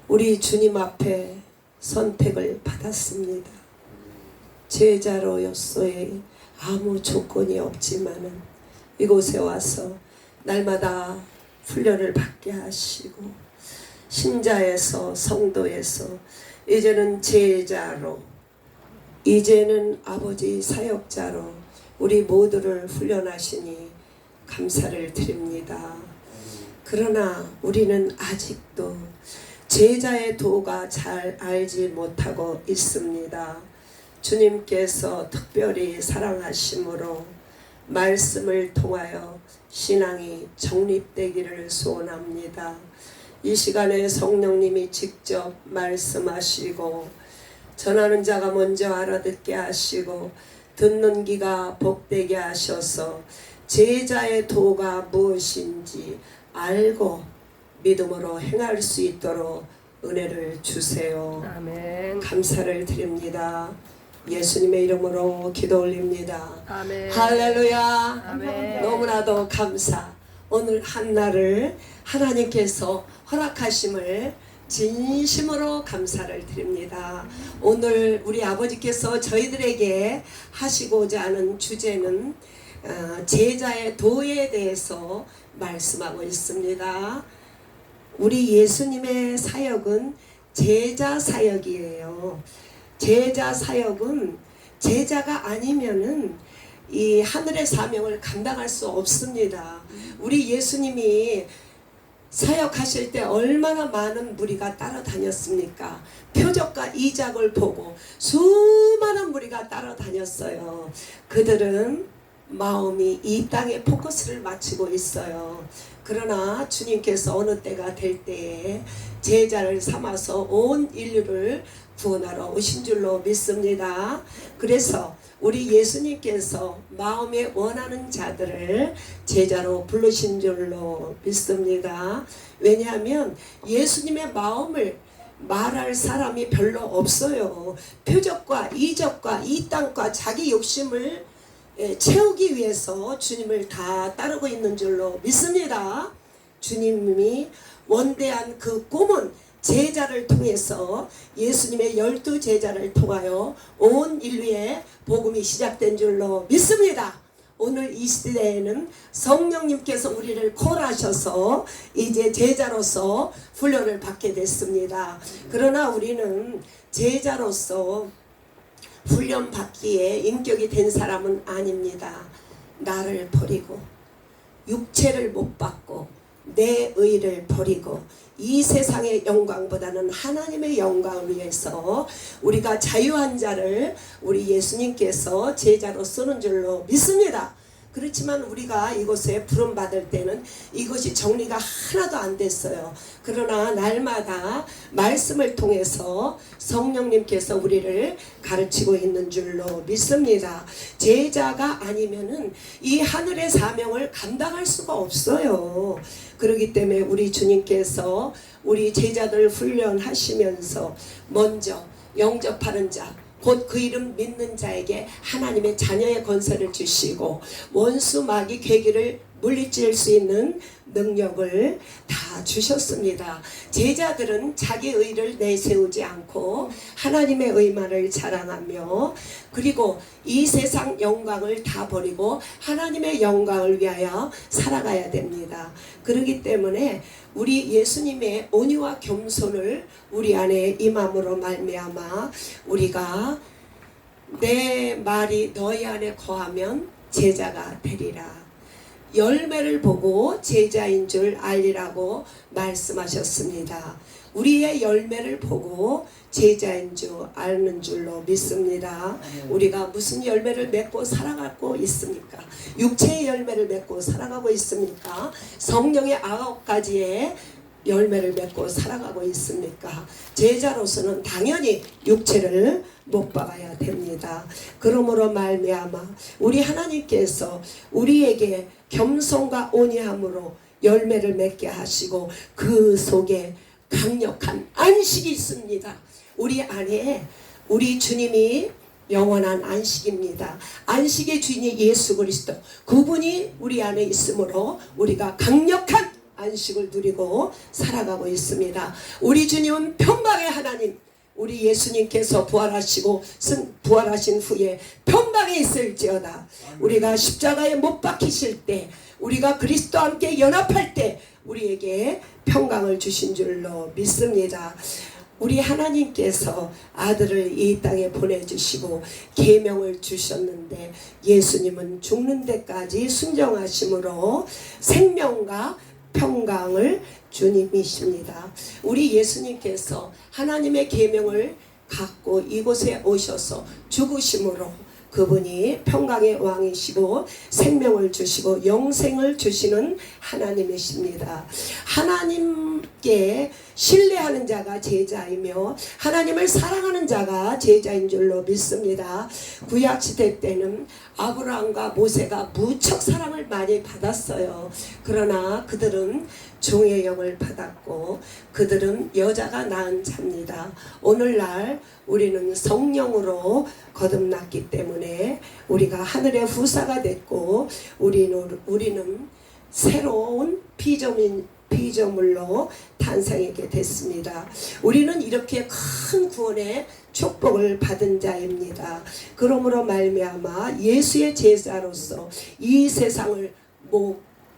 우리 주님 앞에 선택을 받았습니다. 제자로서의 아무 조건이 없지만은 이곳에 와서 날마다 훈련을 받게 하시고 신자에서 성도에서 이제는 제자로 이제는 아버지 사역자로 우리 모두를 훈련하시니 감사를 드립니다. 그러나 우리는 아직도 제자의 도가 잘 알지 못하고 있습니다. 주님께서 특별히 사랑하심으로 말씀을 통하여 신앙이 정립되기를 소원합니다. 이 시간에 성령님이 직접 말씀하시고 전하는 자가 먼저 알아듣게 하시고 듣는 귀가 복되게 하셔서 제자의 도가 무엇인지 알고 믿음으로 행할 수 있도록 은혜를 주세요. 아멘. 감사를 드립니다. 예수님의 이름으로 기도 올립니다. 아멘. 할렐루야. 아멘. 너무나도 감사. 오늘 한날을 하나님께서 허락하심을 진심으로 감사를 드립니다. 오늘 우리 아버지께서 저희들에게 하시고자 하는 주제는 제자의 도에 대해서 말씀하고 있습니다. 우리 예수님의 사역은 제자 사역이에요. 제자 사역은 제자가 아니면은 이 하늘의 사명을 감당할 수 없습니다. 우리 예수님이 사역하실 때 얼마나 많은 무리가 따라다녔습니까? 표적과 이적을 보고 수많은 무리가 따라다녔어요. 그들은 마음이 이 땅에 포커스를 맞추고 있어요. 그러나 주님께서 어느 때가 될 때에 제자를 삼아서 온 인류를 구원하러 오신 줄로 믿습니다. 그래서 우리 예수님께서 마음에 원하는 자들을 제자로 부르신 줄로 믿습니다. 왜냐하면 예수님의 마음을 말할 사람이 별로 없어요. 표적과 이적과 이 땅과 자기 욕심을 채우기 위해서 주님을 다 따르고 있는 줄로 믿습니다. 주님이 원대한 그 꿈은 제자를 통해서 예수님의 12제자를 통하여 온 인류의 복음이 시작된 줄로 믿습니다. 오늘 이 시대에는 성령님께서 우리를 콜하셔서 이제 제자로서 훈련을 받게 됐습니다. 그러나 우리는 제자로서 훈련 받기에 인격이 된 사람은 아닙니다. 나를 버리고 육체를 못 받고 내 의를 버리고 이 세상의 영광보다는 하나님의 영광을 위해서 우리가 자유한 자를 우리 예수님께서 제자로 쓰는 줄로 믿습니다. 그렇지만 우리가 이곳에 부름받을 때는 이것이 정리가 하나도 안 됐어요. 그러나 날마다 말씀을 통해서 성령님께서 우리를 가르치고 있는 줄로 믿습니다. 제자가 아니면은 이 하늘의 사명을 감당할 수가 없어요. 그렇기 때문에 우리 주님께서 우리 제자들 훈련하시면서 먼저 영접하는 자 곧 그 이름 믿는 자에게 하나님의 자녀의 권세를 주시고 원수 마귀 괴기를 물리칠 수 있는 능력을 다 주셨습니다. 제자들은 자기 의를 내세우지 않고 하나님의 의만을 자랑하며 그리고 이 세상 영광을 다 버리고 하나님의 영광을 위하여 살아가야 됩니다. 그렇기 때문에 우리 예수님의 온유와 겸손을 우리 안에 임함으로 말미암아 우리가 내 말이 너희 안에 거하면 제자가 되리라. 열매를 보고 제자인 줄 알리라고 말씀하셨습니다. 우리의 열매를 보고 제자인 줄 아는 줄로 믿습니다. 우리가 무슨 열매를 맺고 살아가고 있습니까? 육체의 열매를 맺고 살아가고 있습니까? 성령의 9가지의 열매를 맺고 살아가고 있습니까? 제자로서는 당연히 육체를 못 박아야 됩니다. 그러므로 말미암아 우리 하나님께서 우리에게 겸손과 온유함으로 열매를 맺게 하시고 그 속에 강력한 안식이 있습니다. 우리 안에 우리 주님이 영원한 안식입니다. 안식의 주인이 예수 그리스도 그분이 우리 안에 있으므로 우리가 강력한 안식을 누리고 살아가고 있습니다. 우리 주님은 평강의 하나님, 우리 예수님께서 부활하신 후에 평강에 있을지어다. 우리가 십자가에 못 박히실 때, 우리가 그리스도와 함께 연합할 때 우리에게 평강을 주신 줄로 믿습니다. 우리 하나님께서 아들을 이 땅에 보내주시고 계명을 주셨는데 예수님은 죽는 데까지 순종하심으로 생명과 평강을 주님이십니다. 우리 예수님께서 하나님의 계명을 갖고 이곳에 오셔서 죽으심으로 그분이 평강의 왕이시고 생명을 주시고 영생을 주시는 하나님이십니다. 하나님께 신뢰하는 자가 제자이며 하나님을 사랑하는 자가 제자인 줄로 믿습니다. 구약시대 때는 아브라함과 모세가 무척 사랑을 많이 받았어요. 그러나 그들은 종의 영을 받았고 그들은 여자가 낳은 자입니다. 오늘날 우리는 성령으로 거듭났기 때문에 우리가 하늘의 후사가 됐고 우리는 새로운 피조물로 탄생하게 됐습니다. 우리는 이렇게 큰 구원의 축복을 받은 자입니다. 그러므로 말미암아 예수의 제자로서 이 세상을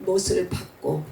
못을 받고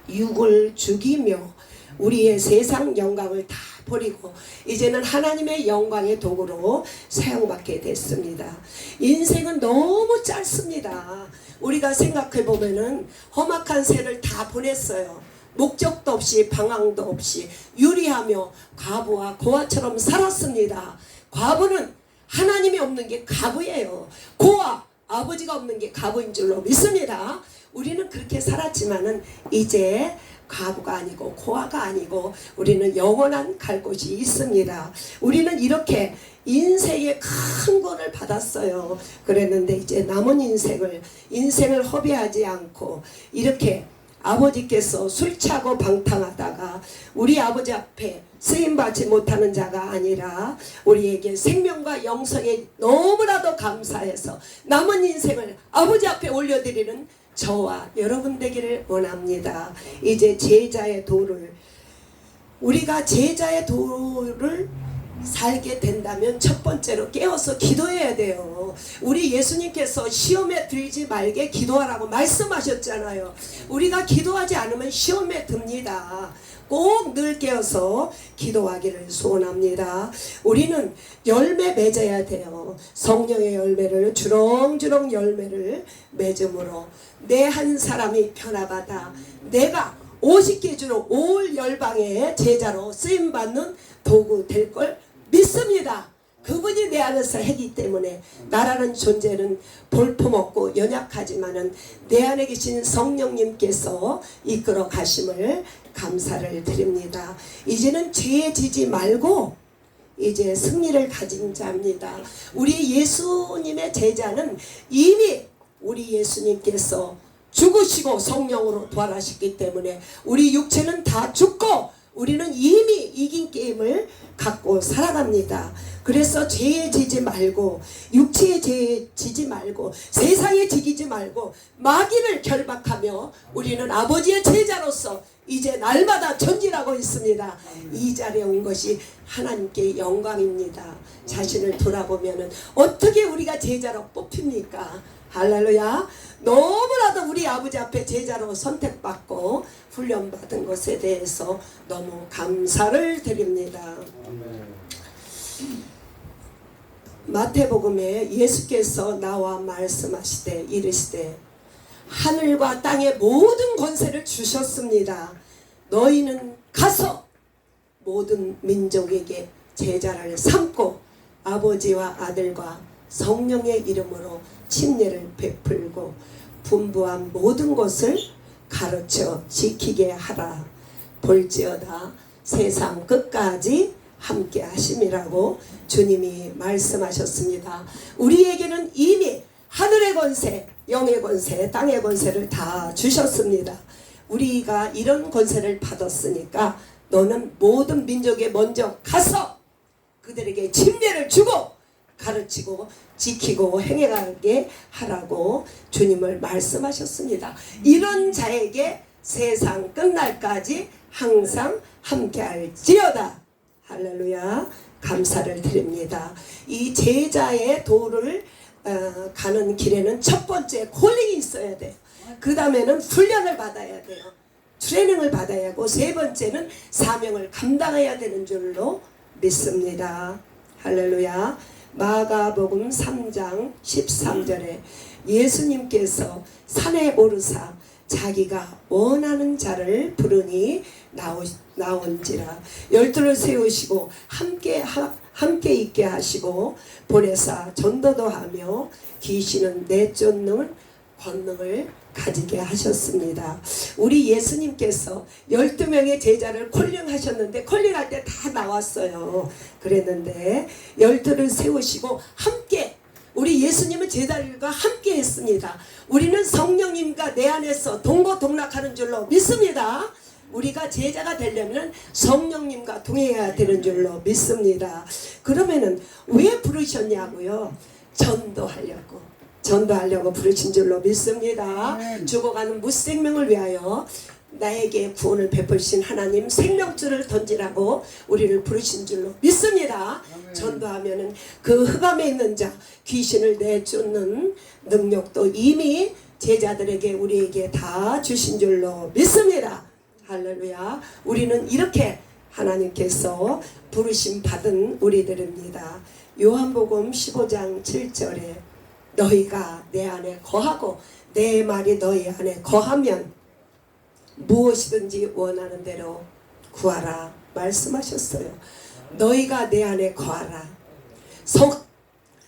육을 죽이며 우리의 세상 영광을 다 버리고 이제는 하나님의 영광의 도구로 사용받게 됐습니다. 인생은 너무 짧습니다. 우리가 생각해 보면은 험악한 새를 다 보냈어요. 목적도 없이 방황도 없이 유리하며 과부와 고아처럼 살았습니다. 과부는 하나님이 없는 게 과부예요. 고아 아버지가 없는 게 과부인 줄로 믿습니다. 우리는 그렇게 살았지만은 이제 과부가 아니고 고아가 아니고 우리는 영원한 갈 곳이 있습니다. 우리는 이렇게 인생의 큰 권을 받았어요. 그랬는데 이제 남은 인생을 허비하지 않고 이렇게 아버지께서 술 취하고 방탕하다가 우리 아버지 앞에 쓰임받지 못하는 자가 아니라 우리에게 생명과 영생에 너무나도 감사해서 남은 인생을 아버지 앞에 올려드리는 저와 여러분 되기를 원합니다. 이제 우리가 제자의 도를 살게 된다면 첫 번째로 깨어서 기도해야 돼요. 우리 예수님께서 시험에 들지 말게 기도하라고 말씀하셨잖아요. 우리가 기도하지 않으면 시험에 듭니다. 꼭 늘 깨어서 기도하기를 소원합니다. 우리는 열매 맺어야 돼요. 성령의 열매를 주렁주렁 열매를 맺음으로 내 한 사람이 변화받아 내가 50개 주로 올 열방의 제자로 쓰임받는 도구 될 걸 믿습니다. 그분이 내 안에서 했기 때문에 나라는 존재는 볼품없고 연약하지만은 내 안에 계신 성령님께서 이끌어 가심을 감사를 드립니다. 이제는 죄에 지지 말고 이제 승리를 가진 자입니다. 우리 예수님의 제자는 이미 우리 예수님께서 죽으시고 성령으로 부활하셨기 때문에 우리 육체는 다 죽고 우리는 이미 이긴 게임을 갖고 살아갑니다. 그래서 죄에 지지 말고 육체에 죄에 지지 말고 세상에 지기지 말고 마귀를 결박하며 우리는 아버지의 제자로서 이제 날마다 전진하고 있습니다. 이 자리에 온 것이 하나님께 영광입니다. 자신을 돌아보면 어떻게 우리가 제자로 뽑힙니까? 할렐루야. 너무나도 우리 아버지 앞에 제자로 선택받고 훈련받은 것에 대해서 너무 감사를 드립니다. 마태복음에 예수께서 나와 말씀하시되 이르시되 하늘과 땅의 모든 권세를 주셨습니다. 너희는 가서 모든 민족에게 제자를 삼고 아버지와 아들과 성령의 이름으로 침례를 베풀고 분부한 모든 것을 가르쳐 지키게 하라. 볼지어다 세상 끝까지 함께 하심이라고 주님이 말씀하셨습니다. 우리에게는 이미 하늘의 권세, 영의 권세, 땅의 권세를 다 주셨습니다. 우리가 이런 권세를 받았으니까 너는 모든 민족에 먼저 가서 그들에게 침례를 주고 가르치고 지키고 행해가게 하라고 주님을 말씀하셨습니다. 이런 자에게 세상 끝날까지 항상 함께할지어다. 할렐루야. 감사를 드립니다. 이 제자의 도를 가는 길에는 첫 번째 콜링이 있어야 돼요. 그 다음에는 훈련을 받아야 돼요. 트레이닝을 받아야 하고, 세 번째는 사명을 감당해야 되는 줄로 믿습니다. 할렐루야. 마가복음 3장 13절에 예수님께서 산에 오르사 자기가 원하는 자를 부르니 나온지라. 열두를 세우시고 함께 있게 하시고 보내사 전도도 하며 귀신은 내쫓는 권능을 가지게 하셨습니다. 우리 예수님께서 12명의 제자를 콜링하셨는데, 콜링할 때 다 나왔어요. 그랬는데 12를 세우시고 함께, 우리 예수님은 제자들과 함께 했습니다. 우리는 성령님과 내 안에서 동고동락하는 줄로 믿습니다. 우리가 제자가 되려면 성령님과 동행해야 되는 줄로 믿습니다. 그러면은 왜 부르셨냐고요? 전도하려고 부르신 줄로 믿습니다. 죽어가는 무생명을 위하여 나에게 구원을 베푸신 하나님 생명줄을 던지라고 우리를 부르신 줄로 믿습니다. 전도하면은 그 흑암에 있는 자, 귀신을 내쫓는 능력도 이미 제자들에게, 우리에게 다 주신 줄로 믿습니다. 할렐루야. 우리는 이렇게 하나님께서 부르심 받은 우리들입니다. 요한복음 15장 7절에 너희가 내 안에 거하고 내 말이 너희 안에 거하면 무엇이든지 원하는 대로 구하라 말씀하셨어요. 너희가 내 안에 거하라.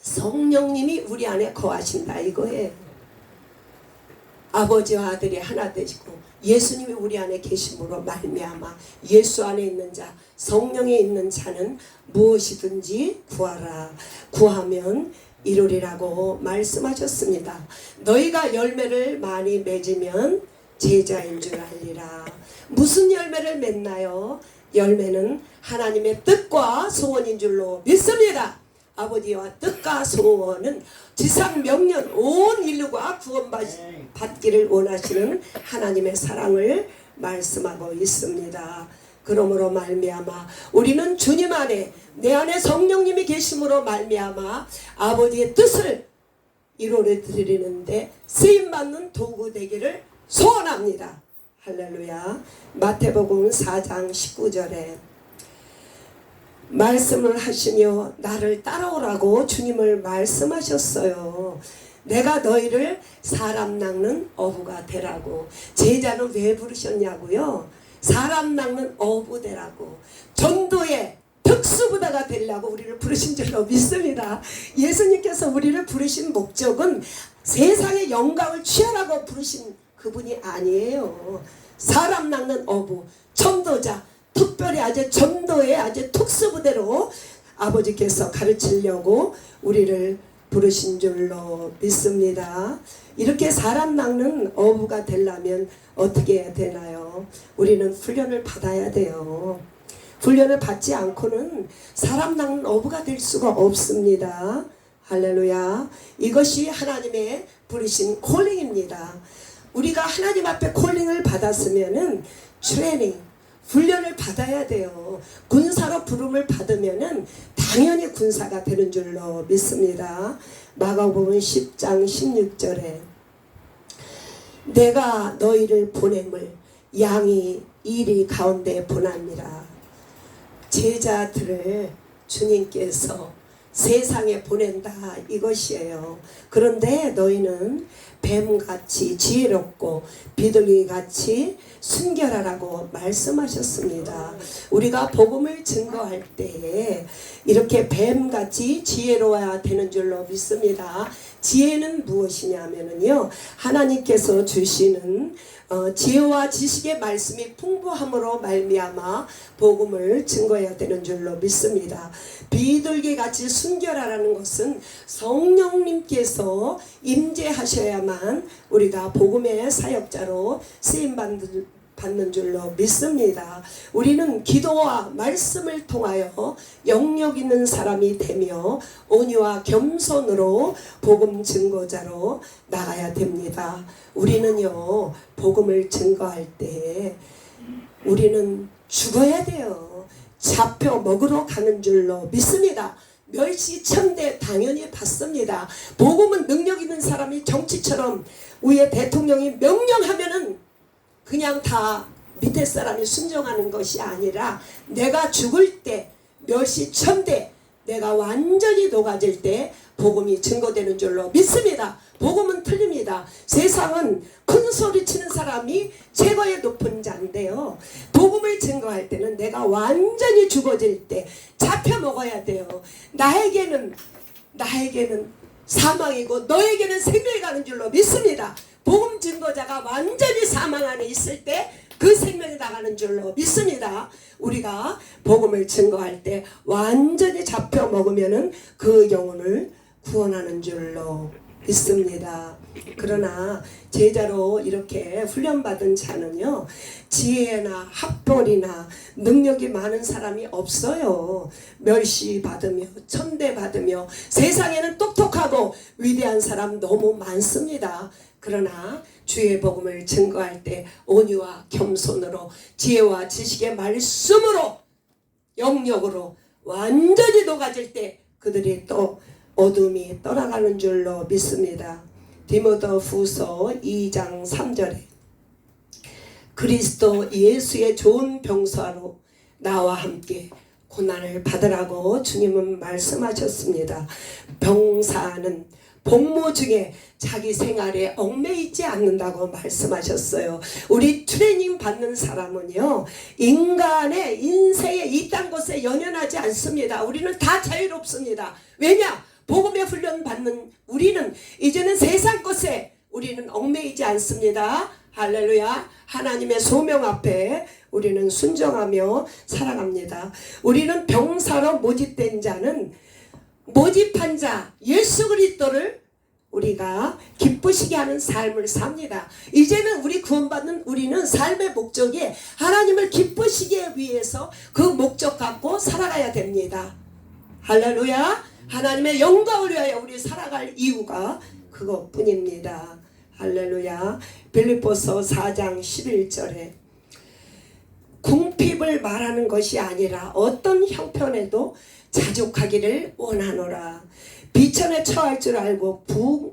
성령님이 우리 안에 거하신다 이거예요. 아버지와 아들이 하나 되시고 예수님이 우리 안에 계심으로 말미암아 예수 안에 있는 자, 성령에 있는 자는 무엇이든지 구하라. 구하면 이루리라고 말씀하셨습니다. 너희가 열매를 많이 맺으면 제자인 줄 알리라. 무슨 열매를 맺나요? 열매는 하나님의 뜻과 소원인 줄로 믿습니다. 아버지와 뜻과 소원은 지상 명령 온 인류가 구원받기를 원하시는 하나님의 사랑을 말씀하고 있습니다. 그러므로 말미암아 우리는 주님 안에, 내 안에 성령님이 계심으로 말미암아 아버지의 뜻을 이루어 드리는데 쓰임받는 도구 되기를 소원합니다. 할렐루야. 마태복음 4장 19절에 말씀을 하시며 나를 따라오라고 주님을 말씀하셨어요. 내가 너희를 사람 낚는 어부가 되라고. 제자는 왜 부르셨냐고요? 사람 낚는 어부 되라고. 전도의 특수부대가 되려고 우리를 부르신 줄로 믿습니다. 예수님께서 우리를 부르신 목적은 세상의 영광을 취하라고 부르신 그분이 아니에요. 사람 낚는 어부, 전도자, 특별히 아주 전도의 아주 특수부대로 아버지께서 가르치려고 우리를 부르신 줄로 믿습니다. 이렇게 사람 낚는 어부가 되려면 어떻게 해야 되나요? 우리는 훈련을 받아야 돼요. 훈련을 받지 않고는 사람 낚는 어부가 될 수가 없습니다. 할렐루야. 이것이 하나님의 부르신 콜링입니다. 우리가 하나님 앞에 콜링을 받았으면은 트레이닝, 훈련을 받아야 돼요. 군사로 부름을 받으면은 당연히 군사가 되는 줄로 믿습니다. 마가복음 10장 16절에 내가 너희를 보냄을 양이 이리 가운데 보냅니다. 제자들을 주님께서 세상에 보낸다 이것이에요. 그런데 너희는 뱀같이 지혜롭고 비둘기같이 순결하라고 말씀하셨습니다. 우리가 복음을 증거할 때에 이렇게 뱀같이 지혜로워야 되는 줄로 믿습니다. 지혜는 무엇이냐면요, 하나님께서 주시는 지혜와 지식의 말씀이 풍부함으로 말미암아 복음을 증거해야 되는 줄로 믿습니다. 비둘기같이 순결하라는 것은 성령님께서 임재하셔야만 우리가 복음의 사역자로 쓰임받는 받는 줄로 믿습니다. 우리는 기도와 말씀을 통하여 영역 있는 사람이 되며 온유와 겸손으로 복음 증거자로 나가야 됩니다. 우리는요, 복음을 증거할 때 우리는 죽어야 돼요. 잡혀 먹으러 가는 줄로 믿습니다. 멸시 천대 당연히 받습니다. 복음은 능력 있는 사람이 정치처럼 위에 대통령이 명령하면은 그냥 다 밑에 사람이 순종하는 것이 아니라 내가 죽을 때 멸시 천대 내가 완전히 녹아질 때 복음이 증거되는 줄로 믿습니다. 복음은 틀립니다. 세상은 큰 소리 치는 사람이 최고의 높은 자인데요, 복음을 증거할 때는 내가 완전히 죽어질 때 잡혀 먹어야 돼요. 나에게는 사망이고 너에게는 생명이 가는 줄로 믿습니다. 복음 증거자가 완전히 사망 안에 있을 때 그 생명이 나가는 줄로 믿습니다. 우리가 복음을 증거할 때 완전히 잡혀 먹으면은 그 영혼을 구원하는 줄로 믿습니다. 그러나 제자로 이렇게 훈련받은 자는요, 지혜나 학벌이나 능력이 많은 사람이 없어요. 멸시받으며 천대받으며 세상에는 똑똑하고 위대한 사람 너무 많습니다. 그러나 주의 복음을 증거할 때 온유와 겸손으로 지혜와 지식의 말씀으로 영역으로 완전히 녹아질 때 그들이 또 어둠이 떠나가는 줄로 믿습니다. 디모데후서 2장 3절에 그리스도 예수의 좋은 병사로 나와 함께 고난을 받으라고 주님은 말씀하셨습니다. 병사는 복무 중에 자기 생활에 얽매이지 않는다고 말씀하셨어요. 우리 트레이닝 받는 사람은요, 인간의 인생에 이딴 것에 연연하지 않습니다. 우리는 다 자유롭습니다. 왜냐? 복음의 훈련 받는 우리는 이제는 세상 것에 우리는 얽매이지 않습니다. 할렐루야. 하나님의 소명 앞에 우리는 순종하며 살아갑니다. 우리는 병사로 모집된 자는 모집한 자 예수 그리스도를 우리가 기쁘시게 하는 삶을 삽니다. 이제는 우리 구원받는 우리는 삶의 목적이 하나님을 기쁘시게 위해서 그 목적 갖고 살아가야 됩니다. 할렐루야. 하나님의 영광을 위하여 우리 살아갈 이유가 그것뿐입니다. 할렐루야. 빌립보서 4장 11절에 궁핍을 말하는 것이 아니라 어떤 형편에도 자족하기를 원하노라. 비천에 처할 줄 알고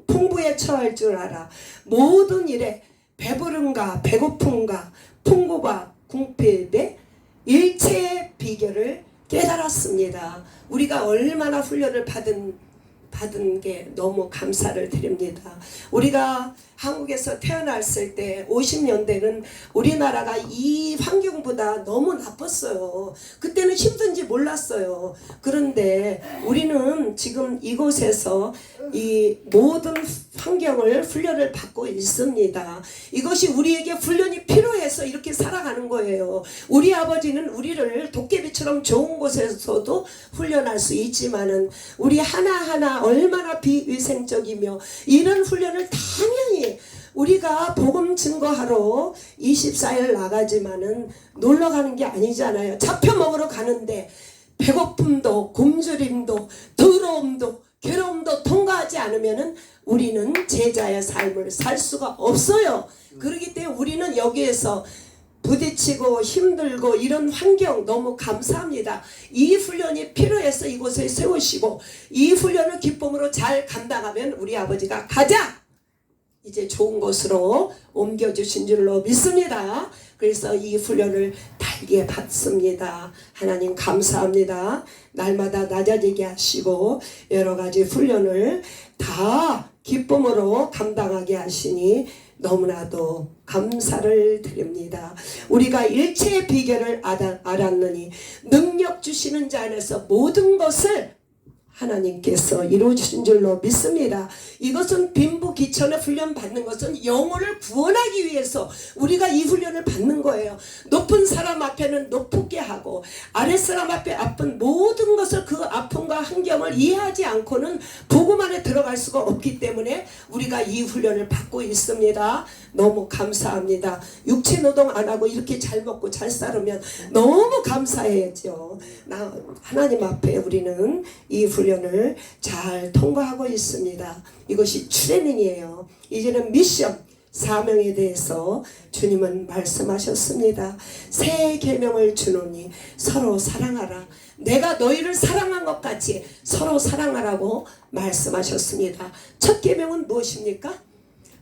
풍부에 처할 줄 알아. 모든 일에 배부름과 배고픔과 풍부와 궁핍의 일체의 비결을 깨달았습니다. 우리가 얼마나 훈련을 받은 게 너무 감사를 드립니다. 우리가 한국에서 태어났을 때 50년대는 우리나라가 이 환경보다 너무 나빴어요. 그때는 힘든지 몰랐어요. 그런데 우리는 지금 이곳에서 이 모든 환경을 훈련을 받고 있습니다. 이것이 우리에게 훈련이 필요해서 이렇게 살아가는 거예요. 우리 아버지는 우리를 도깨비처럼 좋은 곳에서도 훈련할 수 있지만은 우리 하나하나 얼마나 비위생적이며 이런 훈련을 당연히 우리가 복음 증거하러 24일 나가지만은 놀러 가는 게 아니잖아요. 잡혀 먹으러 가는데 배고픔도 굶주림도 더러움도 괴로움도 통과하지 않으면은 우리는 제자의 삶을 살 수가 없어요. 그렇기 때문에 우리는 여기에서 부딪히고 힘들고 이런 환경 너무 감사합니다. 이 훈련이 필요해서 이곳에 세우시고 이 훈련을 기쁨으로 잘 감당하면 우리 아버지가 가자! 이제 좋은 곳으로 옮겨주신 줄로 믿습니다. 그래서 이 훈련을 달게 받습니다. 하나님 감사합니다. 날마다 낮아지게 하시고 여러 가지 훈련을 다 기쁨으로 감당하게 하시니 너무나도 감사를 드립니다. 우리가 일체의 비결을 알았느니 능력 주시는 자 안에서 모든 것을 하나님께서 이루어주신 줄로 믿습니다. 이것은 빈부귀천의 훈련 받는 것은 영혼을 구원하기 위해서 우리가 이 훈련을 받는 거예요. 높은 사람 앞에는 높게 하고 아랫사람 앞에 아픈 모든 것을 그 아픔과 환경을 이해하지 않고는 복음 안에 들어갈 수가 없기 때문에 우리가 이 훈련을 받고 있습니다. 너무 감사합니다. 육체 노동 안 하고 이렇게 잘 먹고 잘 살으면 너무 감사해야죠. 하나님 앞에 우리는 이 훈련을 잘 통과하고 있습니다. 이것이 트레이닝이에요. 이제는 미션, 사명에 대해서 주님은 말씀하셨습니다. 새 계명을 주노니 서로 사랑하라. 내가 너희를 사랑한 것 같이 서로 사랑하라고 말씀하셨습니다. 첫 계명은 무엇입니까?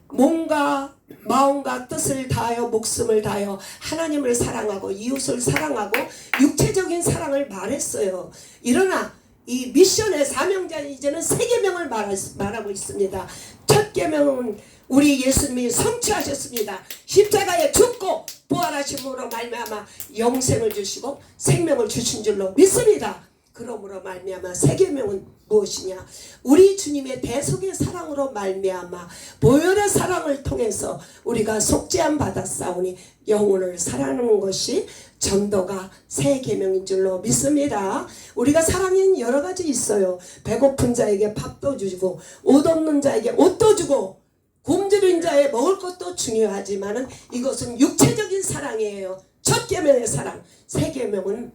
몸과 마음과 뜻을 다하여 목숨을 다하여 하나님을 사랑하고 이웃을 사랑하고 육체적인 사랑을 말했어요. 그러나 이 미션의 사명자는 이제는 세 계명을 말하고 있습니다. 첫 계명은 우리 예수님이 성취하셨습니다. 십자가에 죽고 부활하심으로 말미암아 영생을 주시고 생명을 주신 줄로 믿습니다. 그러므로 말미암아 세 계명은 무엇이냐? 우리 주님의 대속의 사랑으로 말미암아 보혈의 사랑을 통해서 우리가 속죄함 받았사오니 영혼을 사랑하는 것이 전도가 새 계명인 줄로 믿습니다. 우리가 사랑은 여러 가지 있어요. 배고픈 자에게 밥도 주고 옷 없는 자에게 옷도 주고 굶주린 자에 먹을 것도 중요하지만 이것은 육체적인 사랑이에요. 첫 계명의 사랑. 새 계명은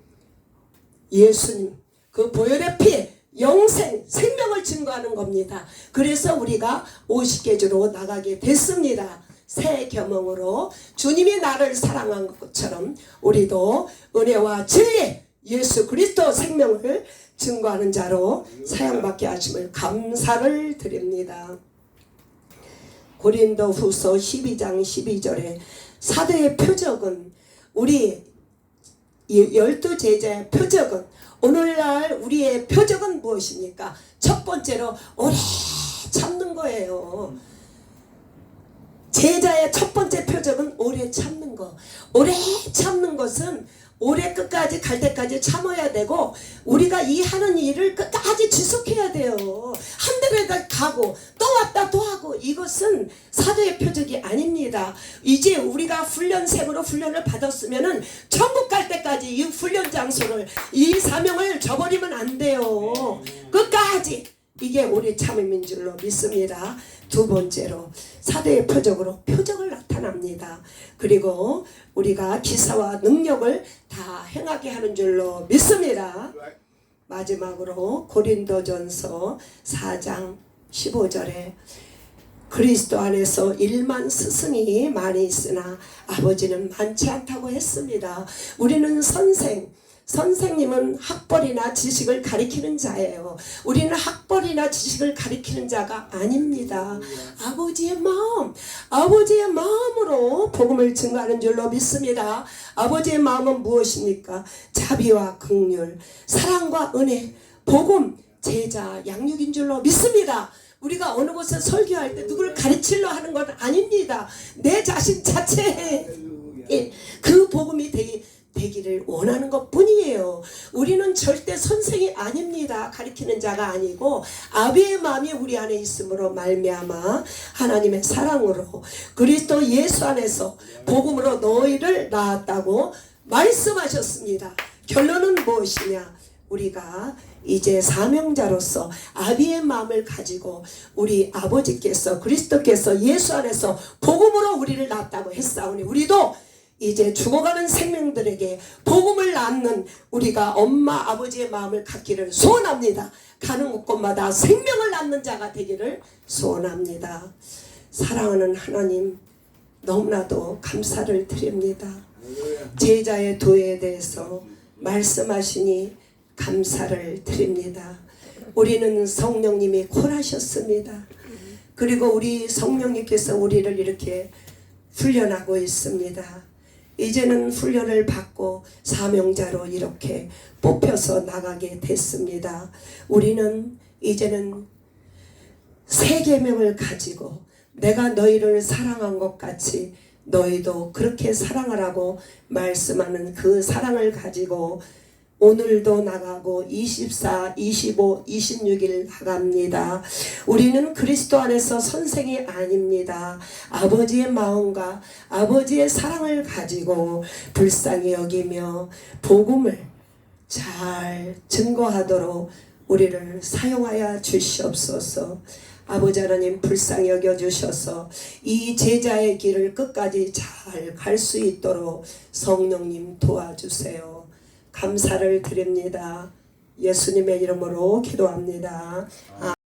예수님 그 보혈의 피 영생 생명을 증거하는 겁니다. 그래서 우리가 50계주로 나가게 됐습니다. 새 계명으로 주님이 나를 사랑한 것처럼 우리도 은혜와 진리 예수 그리스도 생명을 증거하는 자로 사용받게 하심을 감사를 드립니다. 고린도후서 12장 12절에 사도의 표적은 우리 12제자의 표적은 오늘날 우리의 표적은 무엇입니까? 첫 번째로 오래 참는 거예요. 제자의 첫 번째 표적은 오래 참는 거. 오래 참는 것은 오래 끝까지 갈 때까지 참아야 되고 우리가 이 하는 일을 끝까지 지속해야 돼요. 한 대를 가고 또 왔다 또 하고 이것은 사도의 표적이 아닙니다. 이제 우리가 훈련생으로 훈련을 받았으면은 천국 갈 때까지 이 훈련 장소를 이 사명을 저버리면 안 돼요. 끝까지 이게 오래 참음인 줄로 믿습니다. 두 번째로 사도의 표적으로 표적을 나타납니다. 그리고 우리가 기사와 능력을 다 행하게 하는 줄로 믿습니다. 마지막으로 고린도전서 4장 15절에 그리스도 안에서 1만 스승이 많이 있으나 아버지는 많지 않다고 했습니다. 우리는 선생님은 학벌이나 지식을 가리키는 자예요. 우리는 학벌이나 지식을 가리키는 자가 아닙니다. 아버지의 마음으로 복음을 증거하는 줄로 믿습니다. 아버지의 마음은 무엇입니까? 자비와 긍휼, 사랑과 은혜, 복음, 제자, 양육인 줄로 믿습니다. 우리가 어느 곳에 설교할 때 누구를 가르치려 하는 건 아닙니다. 내 자신 자체에 그 복음이 되기를 원하는 것 뿐이에요. 우리는 절대 선생이 아닙니다. 가르치는 자가 아니고 아비의 마음이 우리 안에 있으므로 말미암아 하나님의 사랑으로 그리스도 예수 안에서 복음으로 너희를 낳았다고 말씀하셨습니다. 결론은 무엇이냐? 우리가 이제 사명자로서 아비의 마음을 가지고 우리 아버지께서 그리스도께서 예수 안에서 복음으로 우리를 낳았다고 했사오니 우리도 이제 죽어가는 생명들에게 복음을 낳는 우리가 엄마 아버지의 마음을 갖기를 소원합니다. 가는 곳마다 생명을 낳는 자가 되기를 소원합니다. 사랑하는 하나님 너무나도 감사를 드립니다. 제자의 도에 대해서 말씀하시니 감사를 드립니다. 우리는 성령님이 콜하셨습니다. 그리고 우리 성령님께서 우리를 이렇게 훈련하고 있습니다. 이제는 훈련을 받고 사명자로 이렇게 뽑혀서 나가게 됐습니다. 우리는 이제는 새 계명을 가지고 내가 너희를 사랑한 것 같이 너희도 그렇게 사랑하라고 말씀하는 그 사랑을 가지고 오늘도 나가고 24, 25, 26일 나갑니다. 우리는 그리스도 안에서 선생이 아닙니다. 아버지의 마음과 아버지의 사랑을 가지고 불쌍히 여기며 복음을 잘 증거하도록 우리를 사용하여 주시옵소서. 아버지 하나님 불쌍히 여겨주셔서 이 제자의 길을 끝까지 잘 갈 수 있도록 성령님 도와주세요. 감사를 드립니다. 예수님의 이름으로 기도합니다.